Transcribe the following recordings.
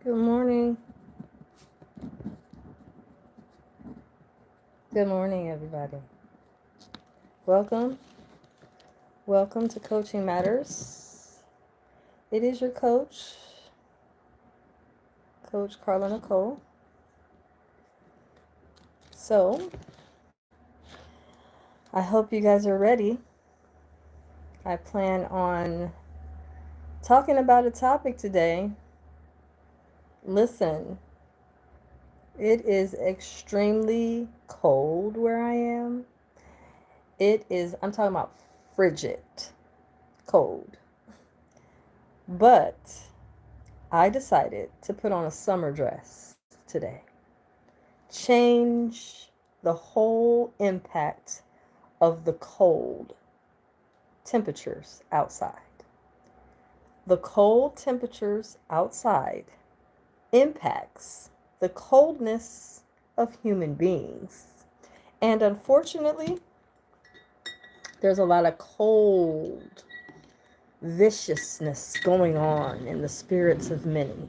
Good morning. Good morning, everybody. Welcome. Welcome to Coaching Matters. It is your coach, Coach Carla Nicole. So, I hope you guys are ready. I plan on talking about a topic today. Listen, it is extremely cold where I am. I'm talking about frigid cold. But I decided to put on a summer dress today. Change the whole impact of the cold temperatures outside. The cold temperatures outside impacts the coldness of human beings. And unfortunately, there's a lot of cold viciousness going on in the spirits of many.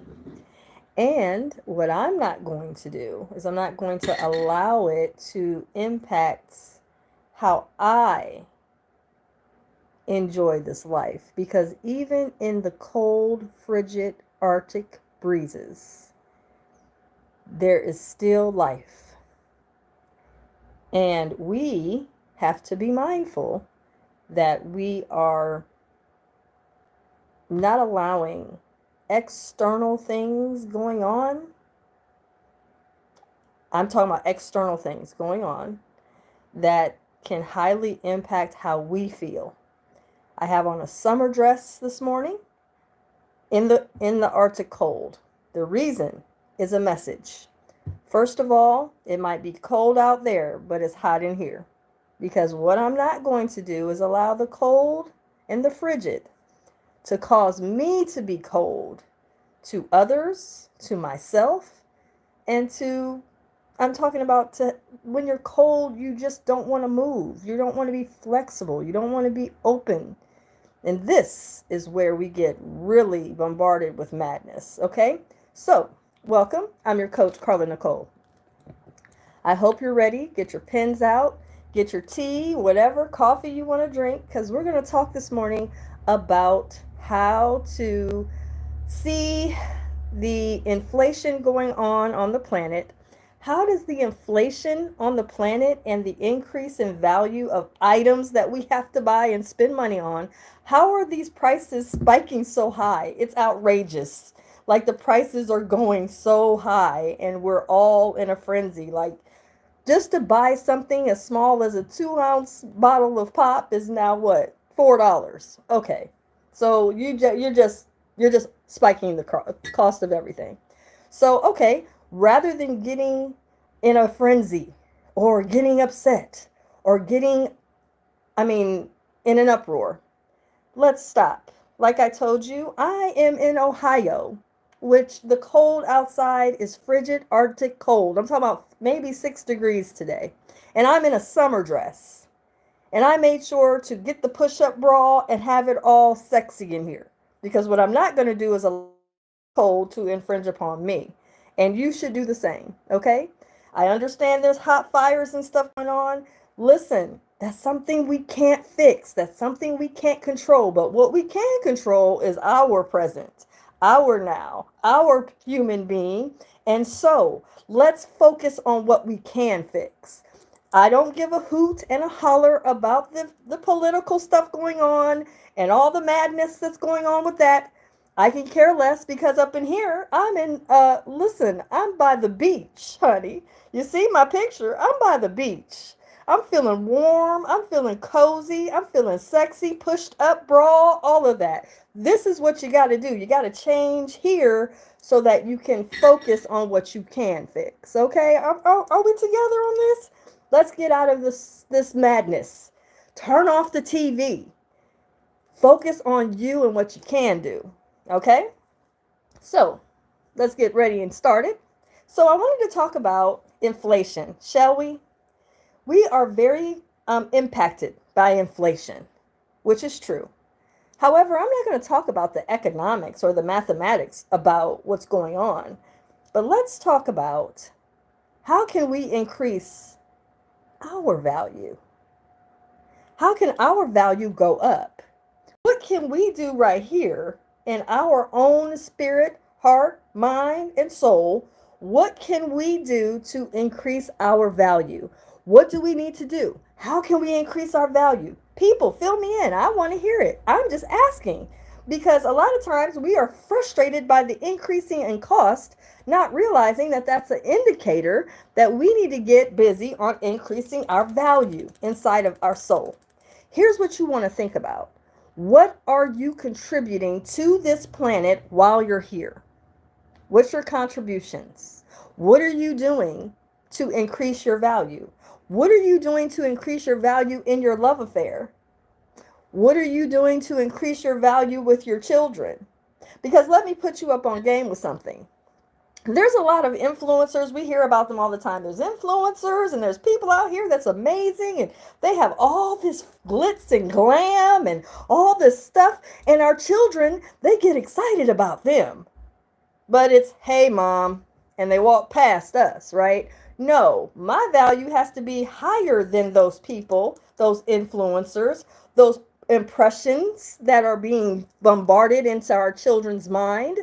And what I'm not going to do is I'm not going to allow it to impact how I enjoy this life. Because even in the cold, frigid Arctic breezes, there is still life. And we have to be mindful that we are not allowing external things going on. I'm talking about external things going on that can highly impact how we feel. I have on a summer dress this morning in the Arctic cold. The reason is a message. First of all, it might be cold out there, but it's hot in here. Because what I'm not going to do is allow the cold and the frigid to cause me to be cold to others, to myself, and to I'm talking about when you're cold, you just don't want to move. You don't want to be flexible. You don't want to be open. And this is where we get really bombarded with madness, okay? So, welcome. I'm your coach, Carla Nicole. I hope you're ready. Get your pens out, get your tea, whatever coffee you want to drink, because we're going to talk this morning about how to see the inflation going on the planet. How does the inflation on the planet and the increase in value of items that we have to buy and spend money on, how are these prices spiking so high? It's outrageous. Like the prices are going so high and we're all in a frenzy. Like just to buy something as small as a 2-ounce bottle of pop is now what? $4. Okay. So you're just spiking the cost of everything. So, okay, rather than getting in a frenzy or getting upset or I mean, in an uproar, let's stop. Like I told you, I am in Ohio, which the cold outside is frigid Arctic cold. I'm talking about maybe 6 degrees today. And I'm in a summer dress. And I made sure to get the push up bra and have it all sexy in here. Because what I'm not going to do is allow cold to infringe upon me. And you should do the same, okay? I understand there's hot fires and stuff going on. Listen, that's something we can't fix. That's something we can't control. But what we can control is our present, our now, our human being. And so let's focus on what we can fix. I don't give a hoot and a holler about the political stuff going on and all the madness that's going on with that. I can care less because up in here, listen, I'm by the beach, honey. You see my picture? I'm by the beach. I'm feeling warm. I'm feeling cozy. I'm feeling sexy, pushed up bra, all of that. This is what you got to do. You got to change here so that you can focus on what you can fix. Okay? Are we together on this? Let's get out of this madness. Turn off the TV. Focus on you and what you can do. Okay? So, let's get ready and started. So, I wanted to talk about inflation, shall we? We are very impacted by inflation, which is true. However, I'm not going to talk about the economics or the mathematics about what's going on, but let's talk about how can we increase our value? How can our value go up? What can we do right here in our own spirit, heart, mind, and soul? What can we do to increase our value? What do we need to do? How can we increase our value? People, fill me in. I want to hear it. I'm just asking because a lot of times we are frustrated by the increasing in cost, not realizing that that's an indicator that we need to get busy on increasing our value inside of our soul. Here's what you want to think about. What are you contributing to this planet while you're here? What's your contributions? What are you doing to increase your value? What are you doing to increase your value in your love affair? What are you doing to increase your value with your children? Because let me put you up on game with something. There's a lot of influencers. We hear about them all the time. There's influencers and there's people out here that's amazing and they have all this glitz and glam and all this stuff. And our children, they get excited about them. But it's, hey, mom, and they walk past us, right? No, my value has to be higher than those people, those influencers, those impressions that are being bombarded into our children's mind.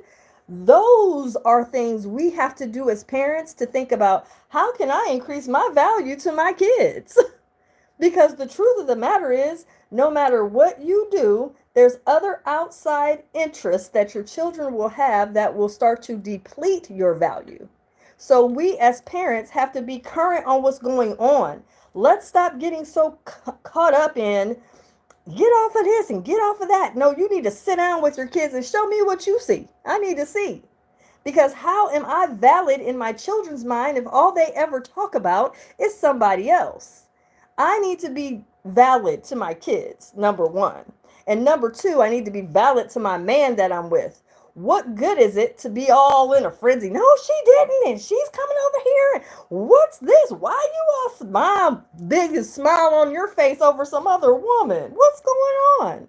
Those are things we have to do as parents to think about, how can I increase my value to my kids? Because the truth of the matter is, no matter what you do, there's other outside interests that your children will have that will start to deplete your value. So we as parents have to be current on what's going on. Let's stop getting so caught up in get off of this and get off of that. No, you need to sit down with your kids and show me what you see. I need to see. Because how am I valid in my children's mind if all they ever talk about is somebody else? I need to be valid to my kids, number one. And number two, I need to be valid to my man that I'm with. What good is it to be all in a frenzy? No, she didn't, and she's coming over here. And what's this? Why you all smile, biggest smile on your face over some other woman? What's going on?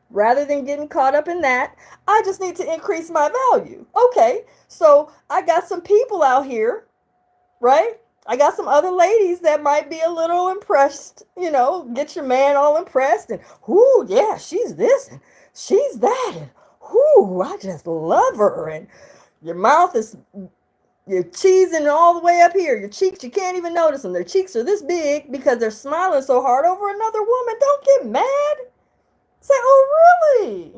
Rather than getting caught up in that, I just need to increase my value. Okay, so I got some people out here, right? I got some other ladies that might be a little impressed, get your man all impressed and, whoo, yeah, she's this and she's that. And, whoo, I just love her. And your mouth is, you're cheesing all the way up here. Your cheeks, you can't even notice them. Their cheeks are this big because they're smiling so hard over another woman. Don't get mad. Say, oh, really?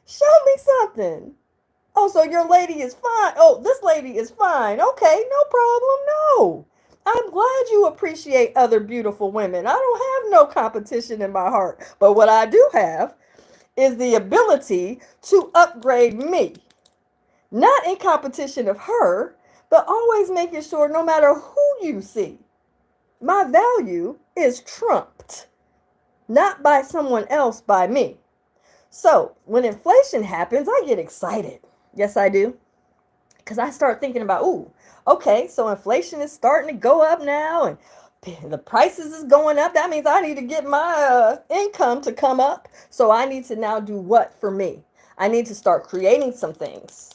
Show me something. Oh, so your lady is fine. Oh, this lady is fine. Okay, no problem. No. I'm glad you appreciate other beautiful women. I don't have no competition in my heart. But what I do have is the ability to upgrade me. Not in competition of her, but always making sure no matter who you see, my value is trumped. Not by someone else, by me. So when inflation happens, I get excited. Yes, I do. Because I start thinking about, ooh, okay, so inflation is starting to go up now and the prices is going up. That means I need to get my income to come up. So I need to now do what for me? I need to start creating some things.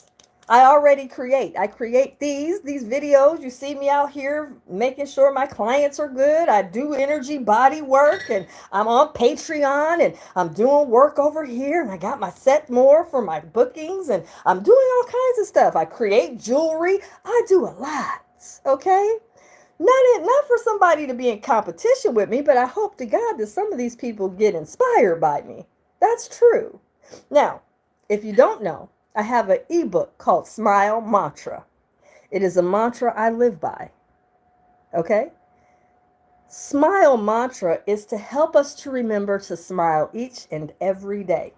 I already create. I create these videos. You see me out here making sure my clients are good. I do energy body work and I'm on Patreon and I'm doing work over here and I got my set more for my bookings and I'm doing all kinds of stuff. I create jewelry. I do a lot. Okay? Not for somebody to be in competition with me, but I hope to God that some of these people get inspired by me. That's true. Now, if you don't know, I have an ebook called Smile Mantra. It is a mantra I live by. Okay? Smile Mantra is to help us to remember to smile each and every day.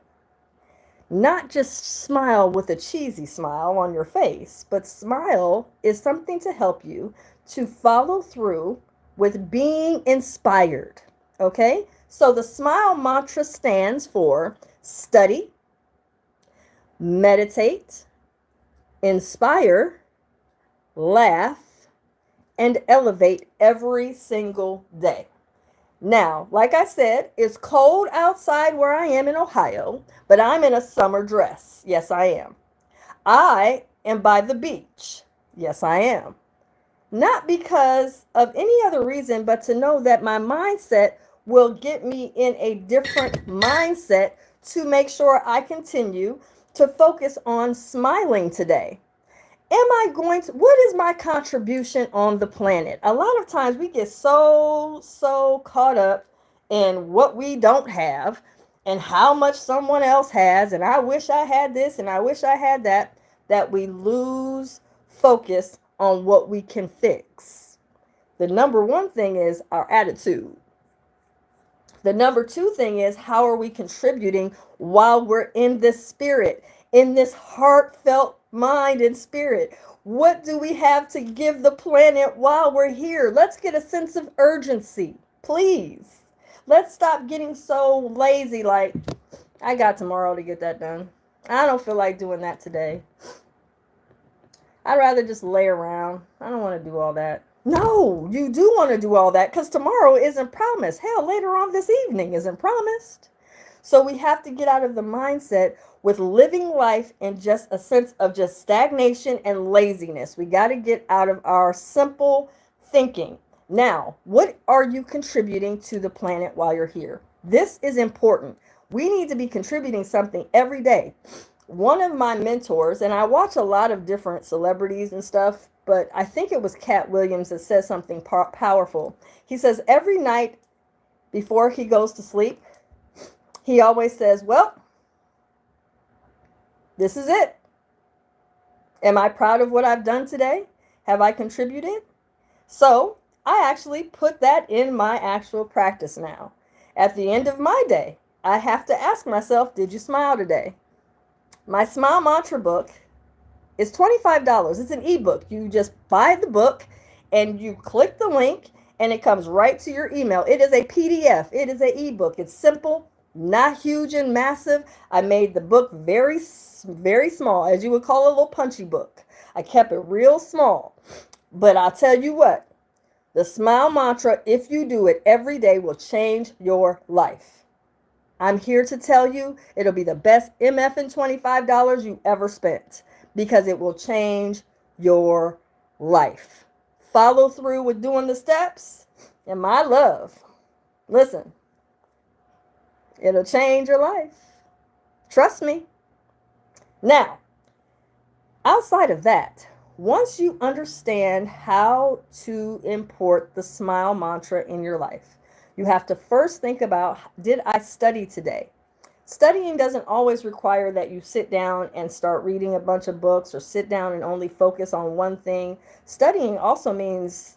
Not just smile with a cheesy smile on your face, but smile is something to help you to follow through with being inspired. Okay? So the Smile Mantra stands for study, meditate, inspire, laugh, and elevate every single day. Now, like I said, it's cold outside where I am in Ohio, but I'm in a summer dress. Yes, I am. I am by the beach. Yes, I am. Not because of any other reason, but to know that my mindset will get me in a different mindset to make sure I continue to focus on smiling today. Am I going to, what is my contribution on the planet? A lot of times we get so caught up in what we don't have and how much someone else has, and I wish I had this and I wish I had that, that we lose focus on what we can fix. The number one thing is our attitude. The number two thing is, how are we contributing while we're in this spirit, in this heartfelt mind and spirit? What do we have to give the planet while we're here? Let's get a sense of urgency, please. Let's stop getting so lazy, like, I got tomorrow to get that done. I don't feel like doing that today. I'd rather just lay around. I don't want to do all that. No, you do want to do all that, because tomorrow isn't promised. Hell, later on this evening isn't promised. So we have to get out of the mindset with living life in just a sense of just stagnation and laziness. We got to get out of our simple thinking. Now, what are you contributing to the planet while you're here? This is important. We need to be contributing something every day. One of my mentors, and I watch a lot of different celebrities and stuff, but I think it was Cat Williams that says something powerful. He says every night before he goes to sleep, he always says, well, this is it. Am I proud of what I've done today? Have I contributed? So I actually put that in my actual practice now. At the end of my day, I have to ask myself, did you smile today? My Smile Mantra book is $25. It's an ebook. You just buy the book and you click the link and it comes right to your email. It is a PDF. It is an ebook. It's simple, not huge and massive. I made the book very small, as you would call a little punchy book. I kept it real small. But I'll tell you what, the Smile Mantra, if you do it every day, will change your life. I'm here to tell you it'll be the best MF and $25 you ever spent, because it will change your life. Follow through with doing the steps, and my love, listen, it'll change your life. Trust me. Now, outside of that, once you understand how to import the Smile Mantra in your life, you have to first think about, did I study today? Studying doesn't always require that you sit down and start reading a bunch of books or sit down and only focus on one thing. Studying also means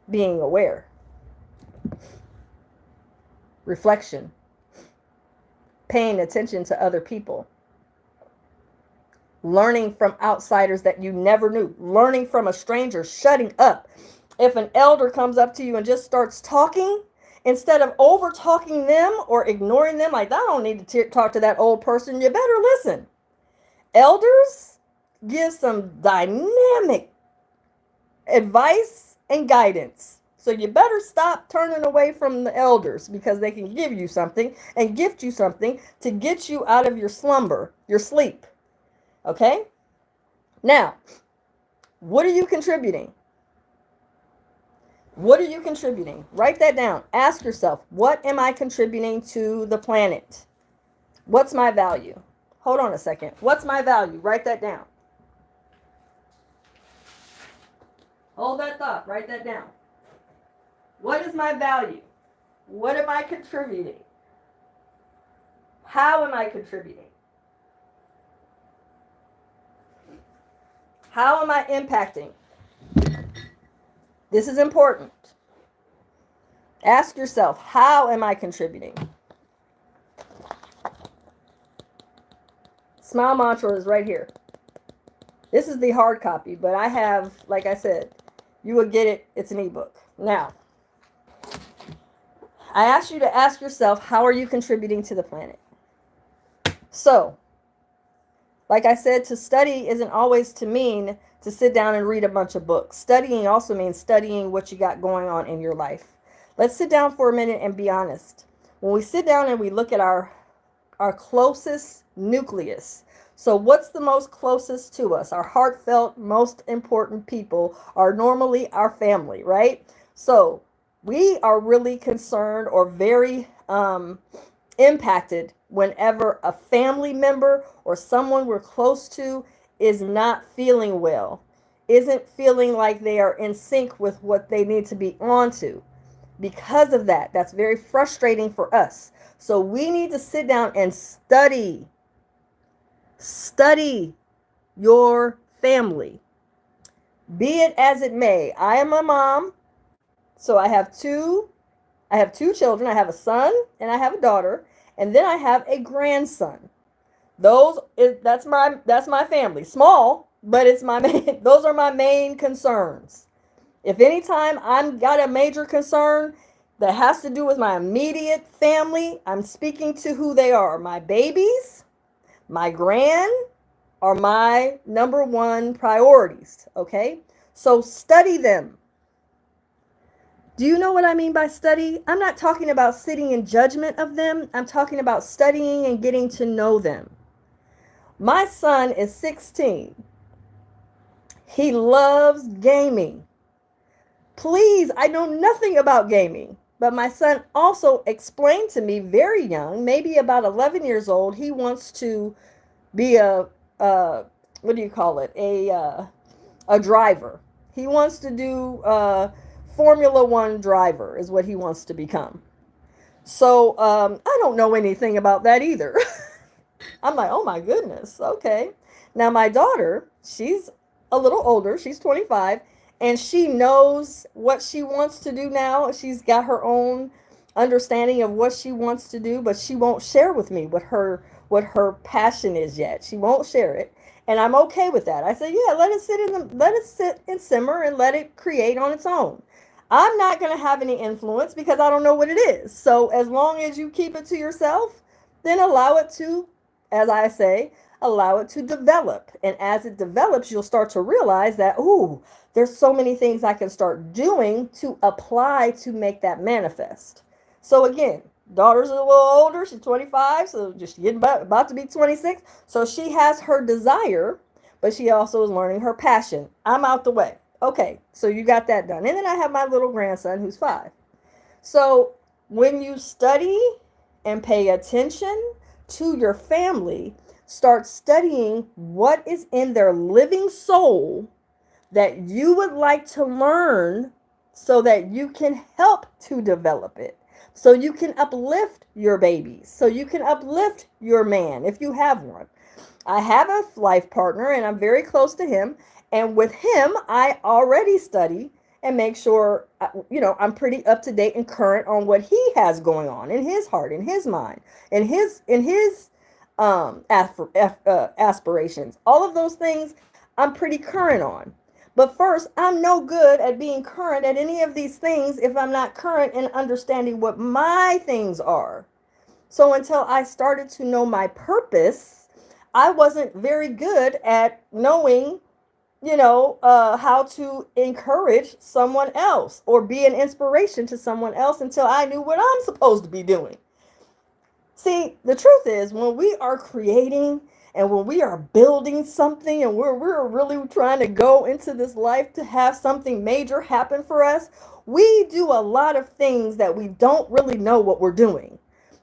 being aware, reflection, paying attention to other people, learning from outsiders that you never knew, learning from a stranger, shutting up. If an elder comes up to you and just starts talking, instead of over talking them or ignoring them, like, I don't need to talk to that old person, you better listen. Elders give some dynamic advice and guidance. So you better stop turning away from the elders, because they can give you something and gift you something to get you out of your slumber, your sleep. Okay? Now, what are you contributing? What are you contributing? Write that down. Ask yourself, what am I contributing to the planet? What's my value? Hold on a second. What's my value? Write that down. Hold that thought. Write that down. What is my value? What am I contributing? How am I contributing? How am I impacting? This is important. Ask yourself, how am I contributing? Smile Mantra is right here. This is the hard copy, but I have, like I said, you will get it. It's an ebook. Now, I ask you to ask yourself, how are you contributing to the planet? So, like I said, to study isn't always to mean to sit down and read a bunch of books. Studying also means studying what you got going on in your life. Let's sit down for a minute and be honest. When we sit down and we look at our closest nucleus. So what's the most closest to us? Our heartfelt, most important people are normally our family, right? So we are really concerned or very impacted whenever a family member or someone we're close to is not feeling well, isn't feeling like they are in sync with what they need to be on to. Because of that, that's very frustrating for us. So we need to sit down and study your family. Be it as it may. I am a mom, so I have two children. I have a son and I have a daughter, and then I have a grandson. That's my family. Small, but it's my main, those are my main concerns. If anytime I'm got a major concern that has to do with my immediate family, I'm speaking to who they are. My babies, my grand are my number one priorities, okay? So study them. Do you know what I mean by study? I'm not talking about sitting in judgment of them. I'm talking about studying and getting to know them. My son is 16. He loves gaming. Please, I know nothing about gaming, but my son also explained to me very young, maybe about 11 years old, he wants to be what do you call it? A driver. He wants to do Formula One driver is what he wants to become. So I don't know anything about that either. I'm like, oh my goodness, okay. Now my daughter, she's a little older. She's 25, and she knows what she wants to do now. She's got her own understanding of what she wants to do, but she won't share with me what her passion is yet. She won't share it, and I'm okay with that. I say, yeah, let it sit and simmer and let it create on its own. I'm not going to have any influence because I don't know what it is. So as long as you keep it to yourself, then allow it to, as I say, allow it to develop. And as it develops, you'll start to realize that, ooh, there's so many things I can start doing to apply to make that manifest. So again, daughter's a little older. She's 25, so just getting about to be 26. So she has her desire, but she also is learning her passion. I'm out the way. Okay, so you got that done. And then I have my little grandson who's 5. So when you study and pay attention to your family, start studying what is in their living soul that you would like to learn so that you can help to develop it. So you can uplift your babies. So you can uplift your man if you have one. I have a life partner and I'm very close to him. And with him, I already study and make sure, I'm pretty up to date and current on what he has going on in his heart, in his mind, in his aspirations. All of those things I'm pretty current on. But first, I'm no good at being current at any of these things if I'm not current in understanding what my things are. So until I started to know my purpose, I wasn't very good at knowing how to encourage someone else or be an inspiration to someone else until I knew what I'm supposed to be doing. See, the truth is when we are creating and when we are building something and we're really trying to go into this life to have something major happen for us, we do a lot of things that we don't really know what we're doing.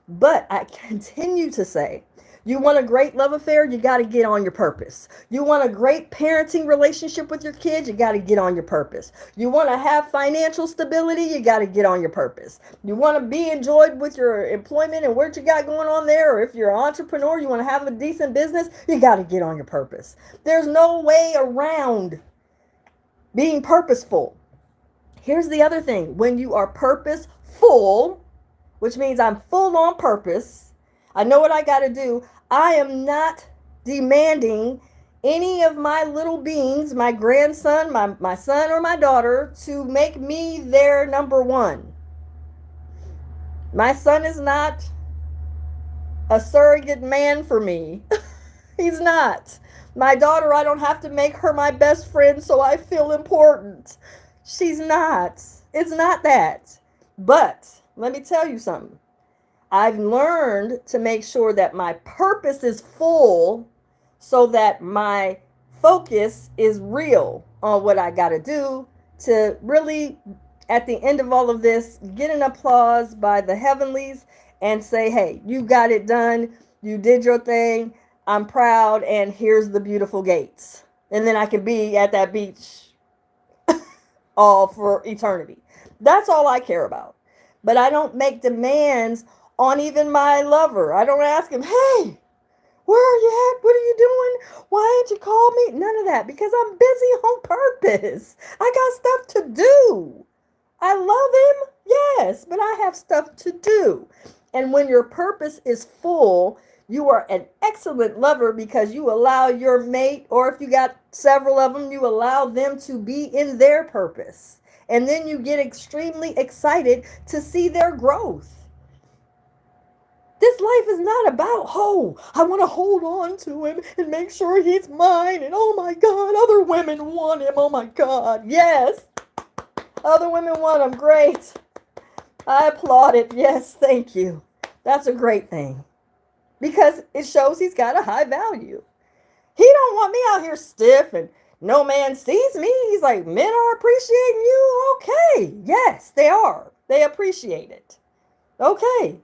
But I continue to say, you want a great love affair, you got to get on your purpose. You want a great parenting relationship with your kids, you got to get on your purpose. You want to have financial stability, you got to get on your purpose. You want to be enjoyed with your employment and what you got going on there, or if you're an entrepreneur, you want to have a decent business, you got to get on your purpose. There's no way around being purposeful. Here's the other thing. When you are purposeful, which means I'm full on purpose, I know what I got to do. I am not demanding any of my little beings, my grandson, my son, or my daughter, to make me their number one. My son is not a surrogate man for me. He's not. My daughter, I don't have to make her my best friend so I feel important. She's not. It's not that. But let me tell you something. I've learned to make sure that my purpose is full so that my focus is real on what I got to do to really, at the end of all of this, get an applause by the heavenlies and say, hey, you got it done. You did your thing. I'm proud. And here's the beautiful gates. And then I can be at that beach all for eternity. That's all I care about. But I don't make demands on even my lover. I don't ask him, hey, where are you at? What are you doing? Why didn't you call me? None of that, because I'm busy on purpose. I got stuff to do. I love him, yes, but I have stuff to do. And when your purpose is full, you are an excellent lover because you allow your mate, or if you got several of them, you allow them to be in their purpose. And then you get extremely excited to see their growth. This life is not about, oh, I want to hold on to him and make sure he's mine. And oh my God, other women want him. Oh my God. Yes. Other women want him. Great. I applaud it. Yes, thank you. That's a great thing. Because it shows he's got a high value. He don't want me out here stiff and no man sees me. He's like, men are appreciating you. Okay. Yes, they are. They appreciate it. Okay.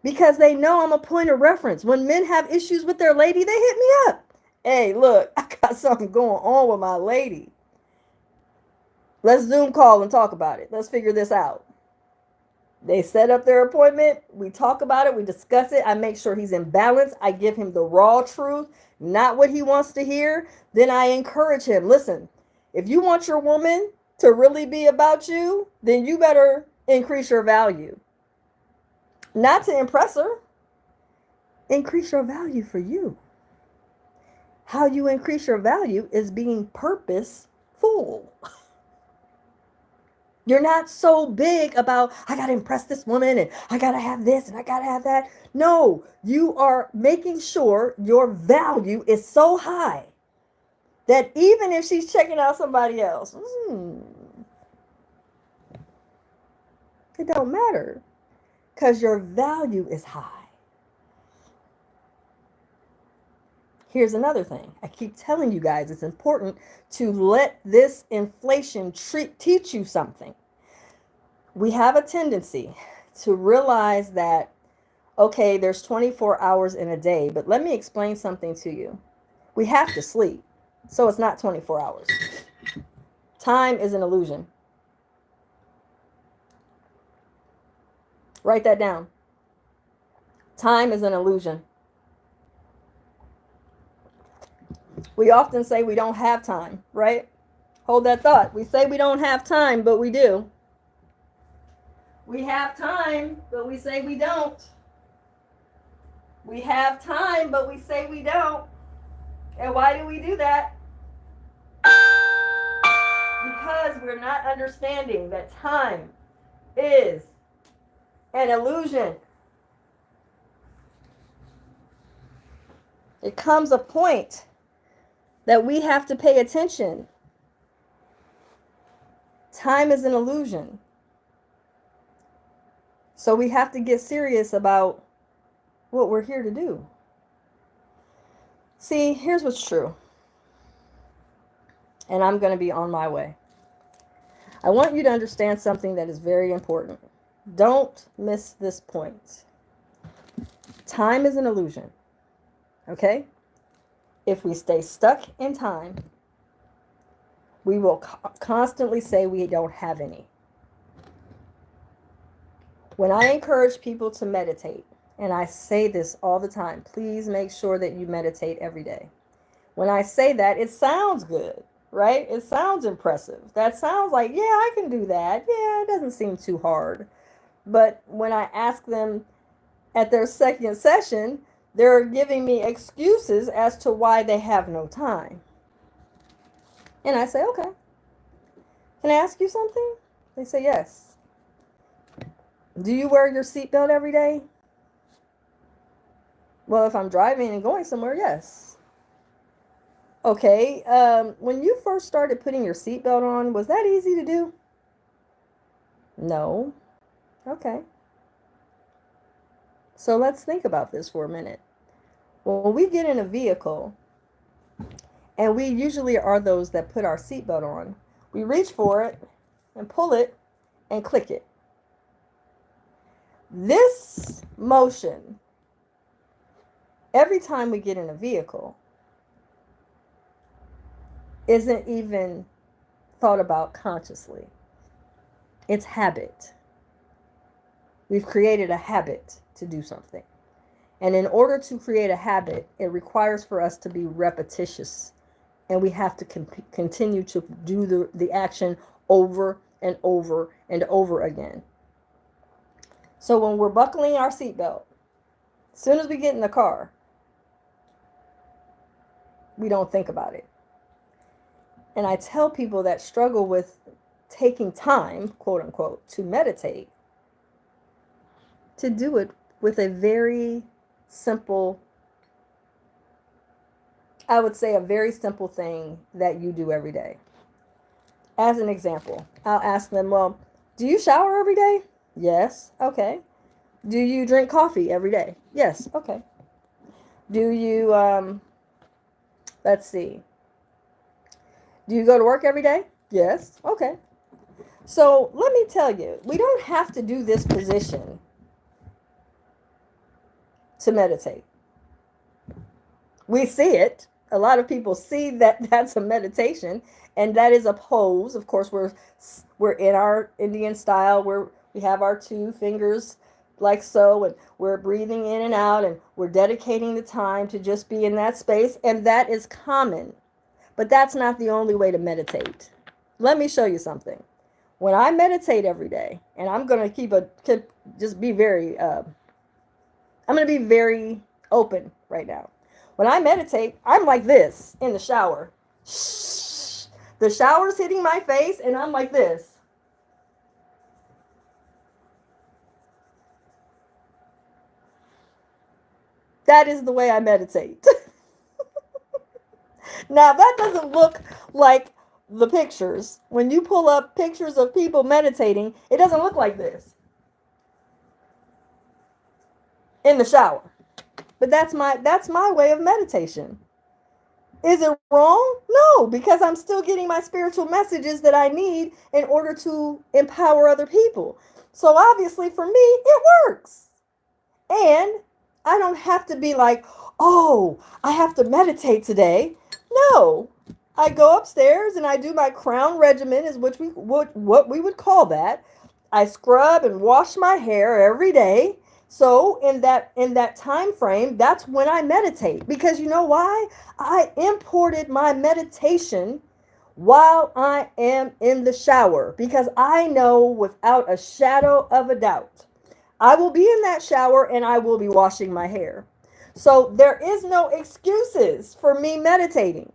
Because they know I'm a point of reference. When men have issues with their lady, they hit me up. Hey, look, I got something going on with my lady. Let's Zoom call and talk about it. Let's figure this out. They set up their appointment. We talk about it. We discuss it. I make sure he's in balance. I give him the raw truth, not what he wants to hear. Then I encourage him. Listen, if you want your woman to really be about you, then you better increase your value. Not to impress her. Increase your value for you. How you increase your value is being purposeful. You're not so big about, I got to impress this woman and I got to have this and I got to have that. No, you are making sure your value is so high that even if she's checking out somebody else, it don't matter because your value is high. Here's another thing. I keep telling you guys it's important to let this inflation teach you something. We have a tendency to realize that, okay, there's 24 hours in a day, but let me explain something to you. We have to sleep, so it's not 24 hours. Time is an illusion. Write that down. Time is an illusion. We often say we don't have time, right? Hold that thought. We say we don't have time, but we do. We have time, but we say we don't. We have time, but we say we don't. And why do we do that? Because we're not understanding that time is an illusion. It comes a point that we have to pay attention. Time is an illusion. So we have to get serious about what we're here to do. See, here's what's true. And I'm going to be on my way. I want you to understand something that is very important. Don't miss this point. Time is an illusion. Okay? If we stay stuck in time, we will constantly say we don't have any. When I encourage people to meditate, and I say this all the time, please make sure that you meditate every day. When I say that, it sounds good, right? It sounds impressive. That sounds like, yeah, I can do that. Yeah, it doesn't seem too hard. But when I ask them at their second session, they're giving me excuses as to why they have no time. And I say, okay, can I ask you something? They say, yes. Do you wear your seatbelt every day? Well, if I'm driving and going somewhere, yes. Okay, when you first started putting your seatbelt on, was that easy to do? No. Okay. So let's think about this for a minute. When we get in a vehicle, and we usually are those that put our seatbelt on, we reach for it and pull it and click it. This motion, every time we get in a vehicle, isn't even thought about consciously. It's habit. We've created a habit to do something. And in order to create a habit, it requires for us to be repetitious. And we have to continue to do the action over and over and over again. So when we're buckling our seatbelt, as soon as we get in the car, we don't think about it. And I tell people that struggle with taking time, quote unquote, to meditate, to do it with a very simple, I would say a very simple thing that you do every day. As an example, I'll ask them, well, do you shower every day? Yes. Okay. Do you drink coffee every day? Yes. Okay. Do you, let's see. Do you go to work every day? Yes. Okay. So let me tell you, we don't have to do this position to meditate. We see it. A lot of people see that that's a meditation, and that is a pose. Of course, we're in our Indian style where we have our two fingers like so, and we're breathing in and out, and we're dedicating the time to just be in that space, and that is common. But that's not the only way to meditate. Let me show you something. When I meditate every day, and I'm going to just be very, I'm going to be very open right now. When I meditate, I'm like this in the shower. Shh. The shower's hitting my face, and I'm like this. That is the way I meditate. Now, that doesn't look like the pictures. When you pull up pictures of people meditating, it doesn't look like this in the shower. But that's my way of meditation. Is it wrong? No, because I'm still getting my spiritual messages that I need in order to empower other people. So obviously for me, it works. And I don't have to be like, oh, I have to meditate today. No, I go upstairs and I do my crown regimen, is what we would call that. I scrub and wash my hair every day. So in that time frame, that's when I meditate. Because you know why? I imported my meditation while I am in the shower. Because I know without a shadow of a doubt, I will be in that shower and I will be washing my hair. So there is no excuses for me meditating.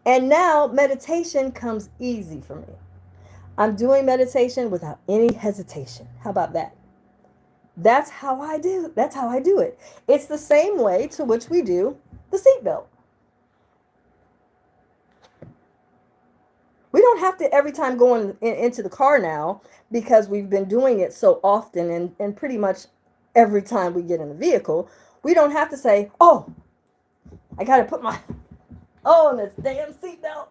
And now meditation comes easy for me. I'm doing meditation without any hesitation. How about that? That's how I do it. It's the same way to which we do the seatbelt. We don't have to every time going into the car now, because we've been doing it so often and pretty much every time we get in the vehicle. We don't have to say, oh, I got to put my on this damn seatbelt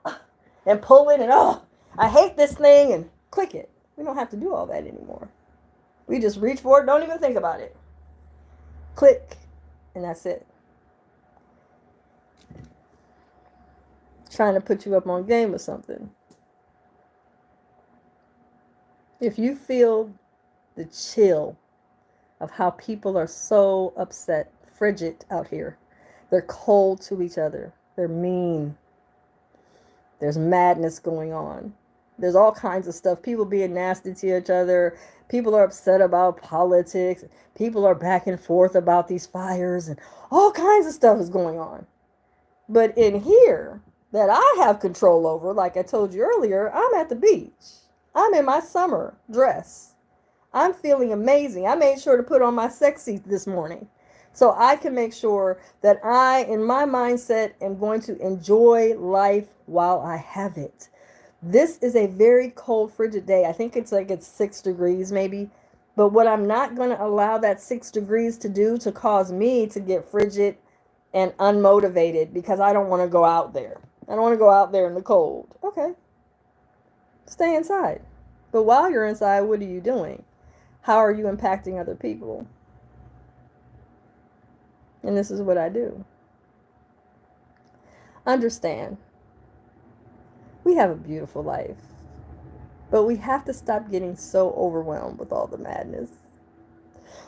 and pull it, and oh, I hate this thing, and click it. We don't have to do all that anymore. We just reach for it, don't even think about it. Click, and that's it. Trying to put you up on game or something. If you feel the chill of how people are so upset, frigid out here, they're cold to each other, they're mean, there's madness going on, there's all kinds of stuff, people being nasty to each other, people are upset about politics, people are back and forth about these fires, and all kinds of stuff is going on. But in here, that I have control over, like I told you earlier, I'm at the beach. I'm in my summer dress. I'm feeling amazing. I made sure to put on my sexy this morning so I can make sure that I, in my mindset, am going to enjoy life while I have it. This is a very cold, frigid day. I think it's 6 degrees maybe. But what I'm not going to allow that 6 degrees to do to cause me to get frigid and unmotivated because I don't want to go out there. I don't want to go out there in the cold. Okay, stay inside. But while you're inside, what are you doing? How are you impacting other people? And this is what I do. Understand, we have a beautiful life, but we have to stop getting so overwhelmed with all the madness.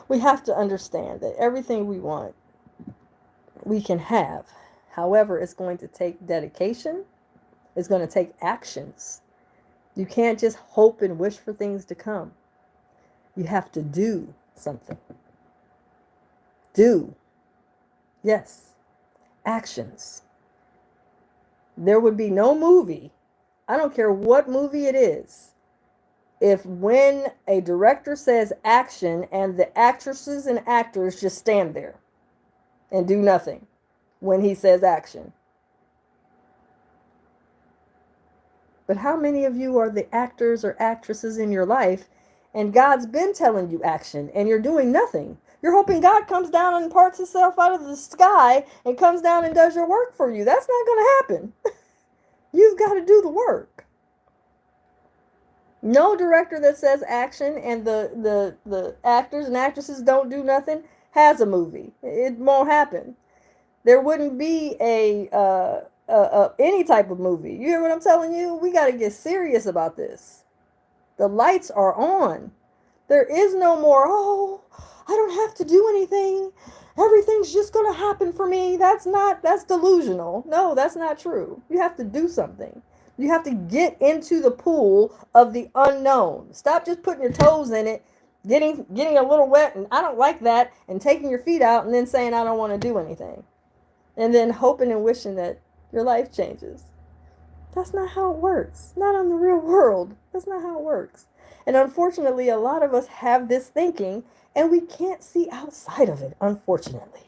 We have to understand that everything we want, we can have. However, it's going to take dedication. It's going to take actions. You can't just hope and wish for things to come. You have to do something. Do. Yes. Actions. There would be no movie, I don't care what movie it is, if when a director says action and the actresses and actors just stand there and do nothing when he says action. But how many of you are the actors or actresses in your life and God's been telling you action and you're doing nothing? You're hoping God comes down and parts himself out of the sky and comes down and does your work for you. That's not going to happen. You've got to do the work. No director that says action and the actors and actresses don't do nothing has a movie. It won't happen. There wouldn't be any type of movie. You hear what I'm telling you? We got to get serious about this. The lights are on. There is no more, oh, I don't have to do anything. Everything's just going to happen for me. That's delusional. No, that's not true. You have to do something. You have to get into the pool of the unknown. Stop just putting your toes in it, getting a little wet, and I don't like that, and taking your feet out and then saying I don't want to do anything. And then hoping and wishing that your life changes. That's not how it works. Not in the real world. That's not how it works. And unfortunately, a lot of us have this thinking, and we can't see outside of it, unfortunately.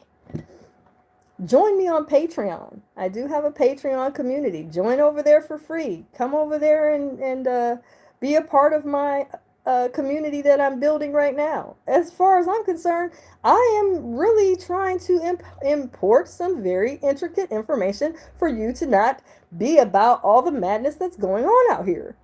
Join me on Patreon. I do have a Patreon community. Join over there for free. Come over there and be a part of my community that I'm building right now. As far as I'm concerned, I am really trying to import some very intricate information for you to not be about all the madness that's going on out here.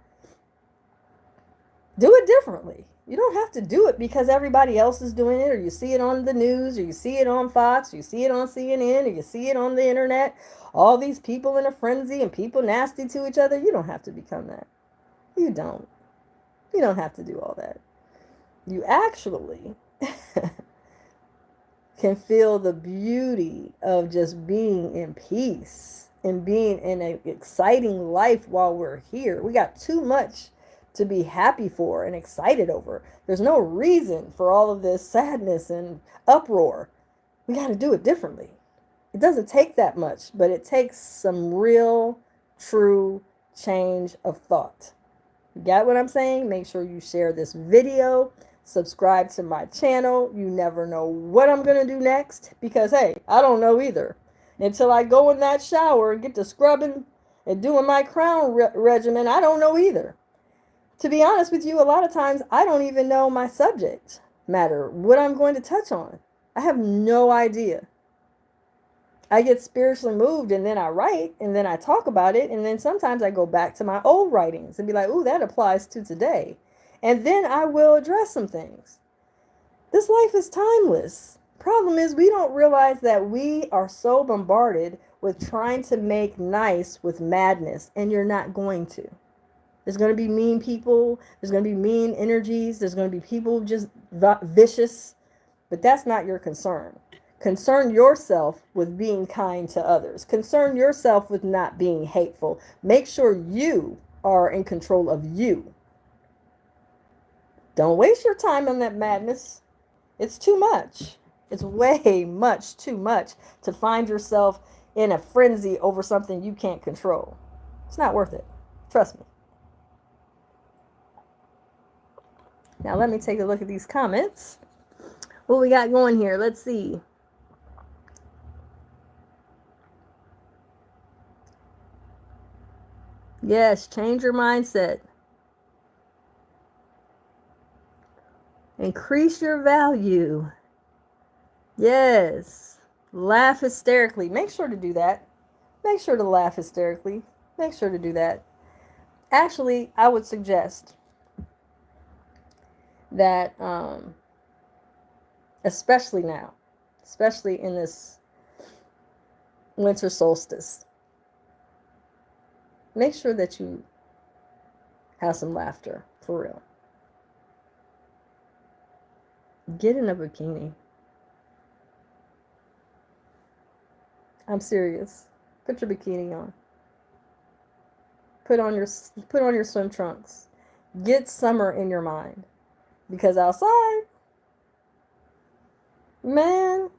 Do it differently. You don't have to do it because everybody else is doing it, or you see it on the news, or you see it on Fox, or you see it on CNN, or you see it on the internet. All these people in a frenzy and people nasty to each other. You don't have to become that. You don't. You don't have to do all that. You actually can feel the beauty of just being in peace and being in an exciting life while we're here. We got too much to be happy for and excited over. There's no reason for all of this sadness and uproar. We got to do it differently. It doesn't take that much, but it takes some real, true change of thought. You got what I'm saying? Make sure you share this video, subscribe to my channel. You never know what I'm going to do next because, hey, I don't know either. Until I go in that shower and get to scrubbing and doing my crown regimen, I don't know either. To be honest with you, a lot of times I don't even know my subject matter, what I'm going to touch on. I have no idea. I get spiritually moved and then I write and then I talk about it. And then sometimes I go back to my old writings and be like, ooh, that applies to today. And then I will address some things. This life is timeless. Problem is we don't realize that we are so bombarded with trying to make nice with madness, and you're not going to. There's going to be mean people. There's going to be mean energies. There's going to be people just vicious. But that's not your concern. Concern yourself with being kind to others. Concern yourself with not being hateful. Make sure you are in control of you. Don't waste your time on that madness. It's too much. It's way much too much to find yourself in a frenzy over something you can't control. It's not worth it. Trust me. Now let me take a look at these comments. What we got going here? Let's see. Yes, change your mindset. Increase your value. Yes. Laugh hysterically. Make sure to do that. Make sure to laugh hysterically. Make sure to do that. Actually, I would suggest that, especially now, especially in this winter solstice, make sure that you have some laughter for real. Get in a bikini. I'm serious. Put your bikini on. Put on your swim trunks. Get summer in your mind. Because outside, man,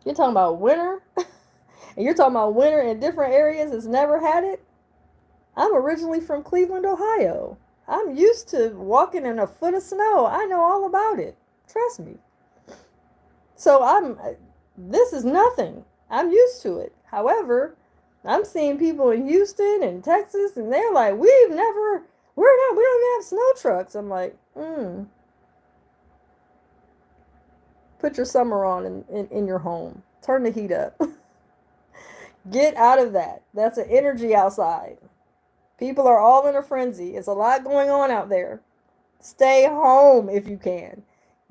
you're talking about winter. And you're talking about winter in different areas that's never had it. I'm originally from Cleveland, Ohio. I'm used to walking in a foot of snow. I know all about it. Trust me. So this is nothing. I'm used to it. However, I'm seeing people in Houston and Texas, and they're like, we don't even have snow trucks. I'm like, put your summer on in your home. Turn the heat up. Get out of that. That's an energy outside. People are all in a frenzy. It's a lot going on out there. Stay home if you can.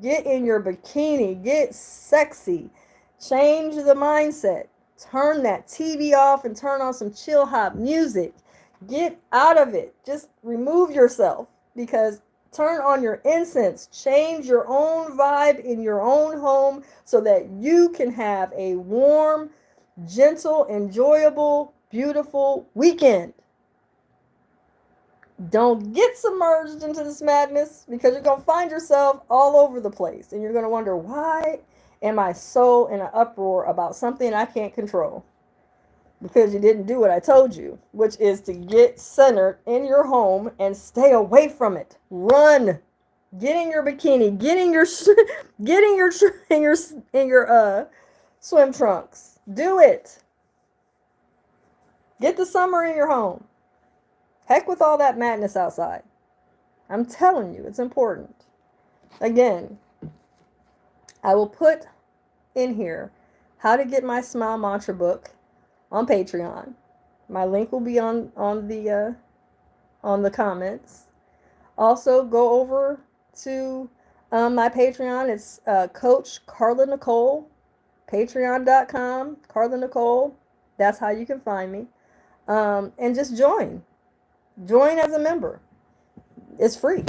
Get in your bikini. Get sexy. Change the mindset. Turn that TV off and turn on some chill hop music. Get out of it. Just remove yourself, because turn on your incense. Change your own vibe in your own home so that you can have a warm, gentle, enjoyable, beautiful weekend. Don't get submerged into this madness, because you're going to find yourself all over the place and you're going to wonder, why am I so in an uproar about something I can't control? Because you didn't do what I told you, which is to get centered in your home and stay away from it. Run. Get in your bikini. Get in your swim trunks. Do it. Get the summer in your home. Heck with all that madness outside. I'm telling you, it's important. Again, I will put in here how to get my Smile Mantra book on Patreon. My link will be on the comments. Also, go over to my Patreon. It's Coach Carla Nicole. Patreon.com, Carla Nicole. That's how you can find me. And just join. Join as a member. It's free.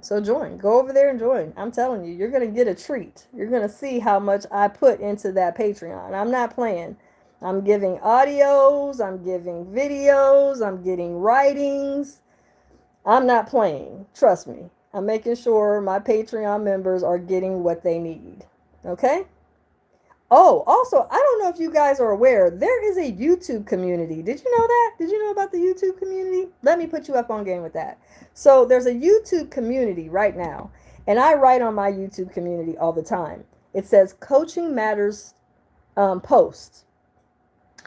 So join. Go over there and join. I'm telling you, you're going to get a treat. You're going to see how much I put into that Patreon. I'm not playing. I'm giving audios. I'm giving videos. I'm getting writings. I'm not playing. Trust me. I'm making sure my Patreon members are getting what they need. Okay? Oh, also, I don't know if you guys are aware, there is a YouTube community. Did you know that? Did you know about the YouTube community? Let me put you up on game with that. So there's a YouTube community right now, and I write on my YouTube community all the time. It says Coaching Matters posts.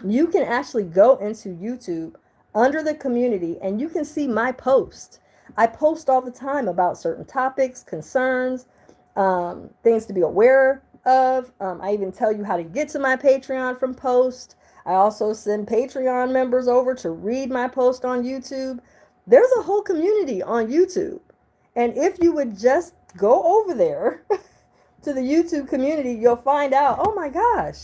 You can actually go into YouTube under the community and you can see my post. I post all the time about certain topics, concerns, things to be aware of. I even tell you how to get to my Patreon from post. I also send Patreon members over to read my post on YouTube. There's a whole community on YouTube. And if you would just go over there to the YouTube community, you'll find out, oh my gosh,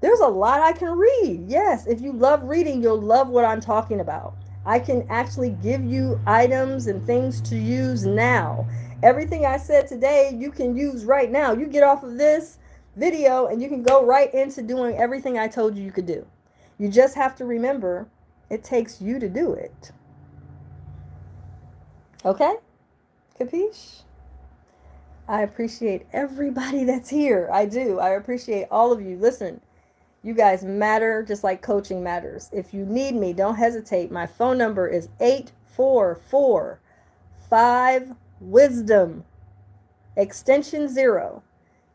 there's a lot I can read. Yes, if you love reading, you'll love what I'm talking about. I can actually give you items and things to use now. Everything I said today, you can use right now. You get off of this video and you can go right into doing everything I told you you could do. You just have to remember, it takes you to do it. Okay? Capiche? I appreciate everybody that's here. I do. I appreciate all of you. Listen, you guys matter just like coaching matters. If you need me, don't hesitate. My phone number is 844-5-WISDOM, extension 0.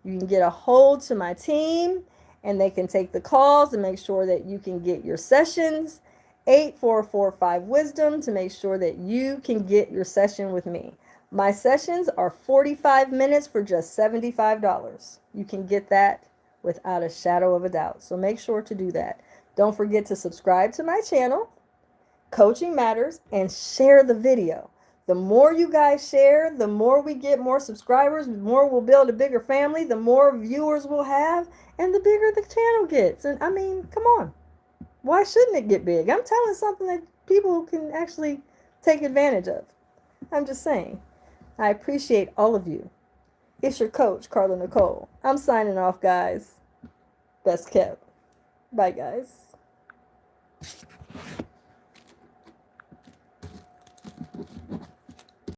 You can get a hold to my team and they can take the calls and make sure that you can get your sessions 8445 Wisdom to make sure that you can get your session with me. My sessions are 45 minutes for just $75. You can get that without a shadow of a doubt. So make sure to do that. Don't forget to subscribe to my channel, Coaching Matters, and share the video. The more you guys share, the more we get more subscribers, the more we'll build a bigger family, the more viewers we'll have, and the bigger the channel gets. And I mean, come on. Why shouldn't it get big? I'm telling something that people can actually take advantage of. I'm just saying. I appreciate all of you. It's your coach, Carla Nicole. I'm signing off, guys. Best kept. Bye, guys.